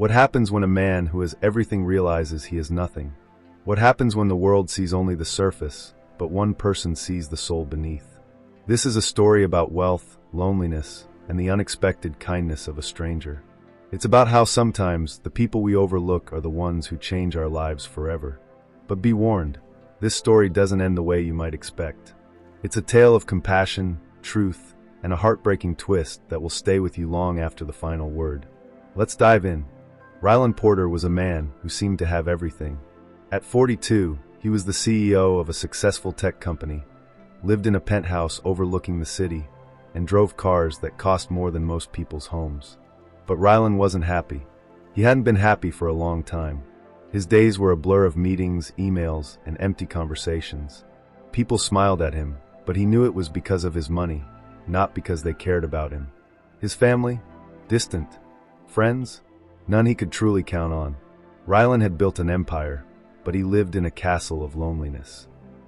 What happens when a man who has everything realizes he is nothing? What happens when the world sees only the surface, but one person sees the soul beneath? This is a story about wealth, loneliness, and the unexpected kindness of a stranger. It's about how sometimes the people we overlook are the ones who change our lives forever. But be warned, this story doesn't end the way you might expect. It's a tale of compassion, truth, and a heartbreaking twist that will stay with you long after the final word. Let's dive in. Ryland Porter was a man who seemed to have everything. At 42, he was the CEO of a successful tech company, lived in a penthouse overlooking the city, and drove cars that cost more than most people's homes. But Ryland wasn't happy. He hadn't been happy for a long time. His days were a blur of meetings, emails, and empty conversations. People smiled at him, but he knew it was because of his money, not because they cared about him. His family? Distant. Friends? None he could truly count on. Ryland had built an empire, but he lived in a castle of loneliness.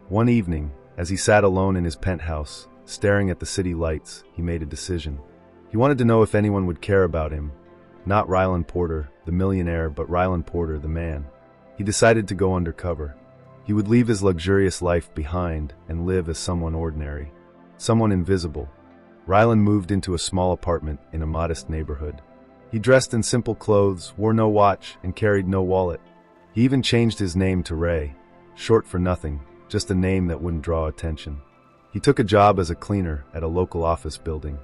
One evening, as he sat alone in his penthouse, staring at the city lights, he made a decision. He wanted to know if anyone would care about him. Not Ryland Porter, the millionaire, but Ryland Porter, the man. He decided to go undercover. He would leave his luxurious life behind and live as someone ordinary, someone invisible. Ryland moved into a small apartment in a modest neighborhood. He dressed in simple clothes, wore no watch, and carried no wallet. He even changed his name to Ray, short for nothing, just a name that wouldn't draw attention. He took a job as a cleaner at a local office building.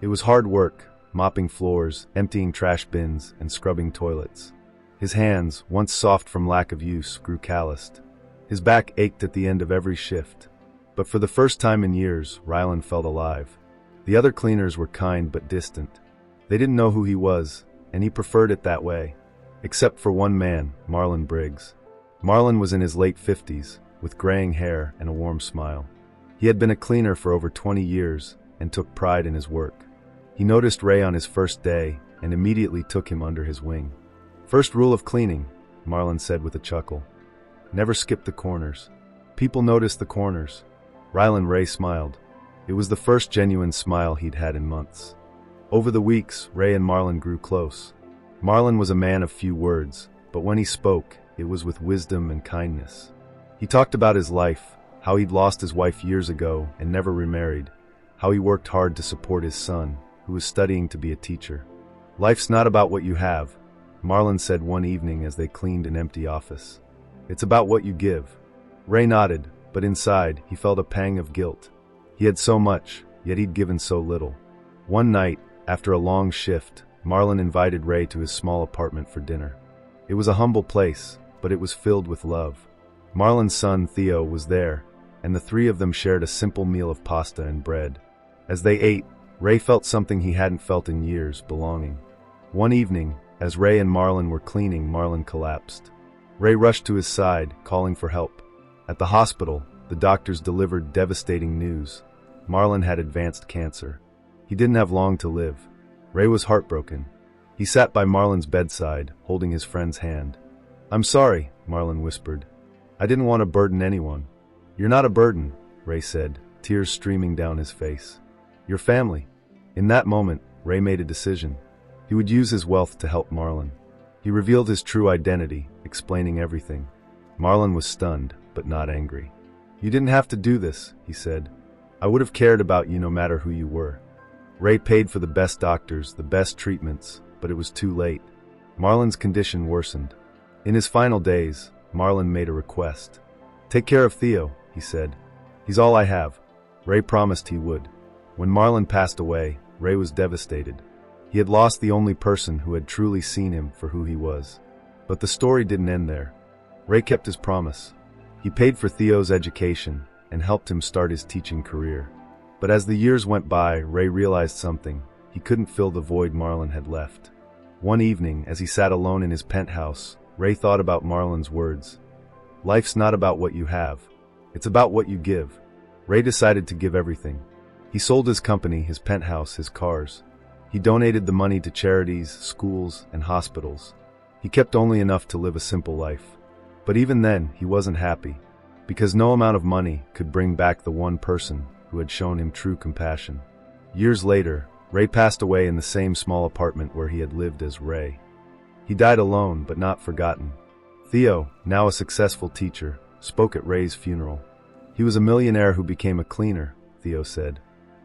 It was hard work, mopping floors, emptying trash bins, and scrubbing toilets. His hands, once soft from lack of use, grew calloused. His back ached at the end of every shift. But for the first time in years, Ryland felt alive. The other cleaners were kind but distant. They didn't know who he was, and he preferred it that way. Except for one man, Marlon Briggs. Marlon was in his late 50s, with graying hair and a warm smile. He had been a cleaner for over 20 years and took pride in his work. He noticed Ray on his first day and immediately took him under his wing. "First rule of cleaning," Marlon said with a chuckle. "Never skip the corners." People noticed the corners. Ryland Ray smiled. It was the first genuine smile he'd had in months. Over the weeks, Ray and Marlon grew close. Marlon was a man of few words, but when he spoke, it was with wisdom and kindness. He talked about his life, how he'd lost his wife years ago and never remarried, how he worked hard to support his son, who was studying to be a teacher. "Life's not about what you have," Marlon said one evening as they cleaned an empty office. "It's about what you give." Ray nodded, but inside, he felt a pang of guilt. He had so much, yet he'd given so little. One night, after a long shift, Marlon invited Ray to his small apartment for dinner. It was a humble place, but it was filled with love. Marlon's son, Theo, was there, and the three of them shared a simple meal of pasta and bread. As they ate, Ray felt something he hadn't felt in years, belonging. One evening, as Ray and Marlon were cleaning, Marlon collapsed. Ray rushed to his side, calling for help. At the hospital, the doctors delivered devastating news. Marlon had advanced cancer. He didn't have long to live. Ray was heartbroken. He sat by Marlon's bedside, holding his friend's hand. "I'm sorry," Marlon whispered. "I didn't want to burden anyone." "You're not a burden," Ray said, tears streaming down his face. "Your family." In that moment, Ray made a decision. He would use his wealth to help Marlon. He revealed his true identity, explaining everything. Marlon was stunned, but not angry. "You didn't have to do this," he said. "I would have cared about you no matter who you were." Ray paid for the best doctors, the best treatments, but it was too late. Marlon's condition worsened. In his final days, Marlon made a request. "Take care of Theo," he said. "He's all I have." Ray promised he would. When Marlon passed away, Ray was devastated. He had lost the only person who had truly seen him for who he was. But the story didn't end there. Ray kept his promise. He paid for Theo's education and helped him start his teaching career. But as the years went by, Ray realized something. He couldn't fill the void Marlon had left. One evening, as he sat alone in his penthouse, Ray thought about Marlon's words. "Life's not about what you have. It's about what you give." Ray decided to give everything. He sold his company, his penthouse, his cars. He donated the money to charities, schools, and hospitals. He kept only enough to live a simple life. But even then, he wasn't happy, because no amount of money could bring back the one person who had shown him true compassion. Years later, Ray passed away in the same small apartment where he had lived as Ray. He died alone, but not forgotten. Theo, now a successful teacher, spoke at Ray's funeral. He was a millionaire who became a cleaner, Theo said.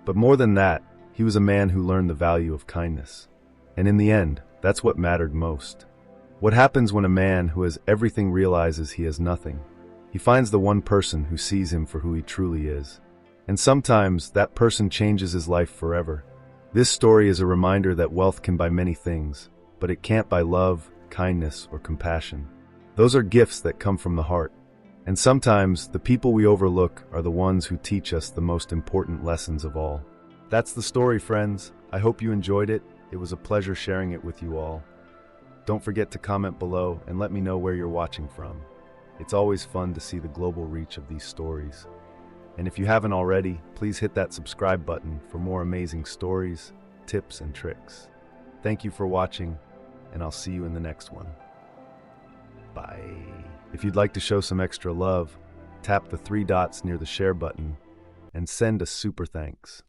But more than that, he was a man who learned the value of kindness. And in the end, that's what mattered most. What happens when a man who has everything realizes he has nothing? He finds the one person who sees him for who he truly is. And sometimes that person changes his life forever. This story is a reminder that wealth can buy many things, but it can't buy love, kindness, or compassion. Those are gifts that come from the heart. And sometimes the people we overlook are the ones who teach us the most important lessons of all. That's the story, friends. I hope you enjoyed it. It was a pleasure sharing it with you all. Don't forget to comment below and let me know where you're watching from. It's always fun to see the global reach of these stories. And if you haven't already, please hit that subscribe button for more amazing stories, tips, and tricks. Thank you for watching, and I'll see you in the next one. Bye. If you'd like to show some extra love, tap the 3 dots near the share button and send a super thanks.